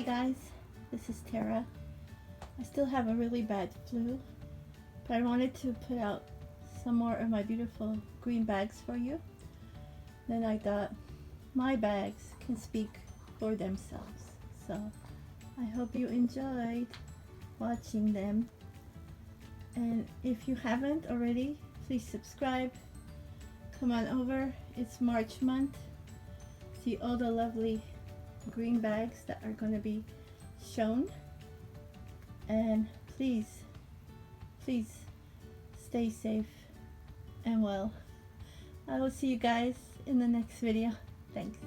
guys, this is Tara. I still have a really bad flu, but I wanted to put out some more of my beautiful green bags for you. Then I thought my bags can speak for themselves. So I hope you enjoyed watching them. And if you haven't already, please subscribe. Come on over. It's March month. See all the lovely green bags that are going to be shown. And please stay safe and well. I will see you guys in the next video. Thanks.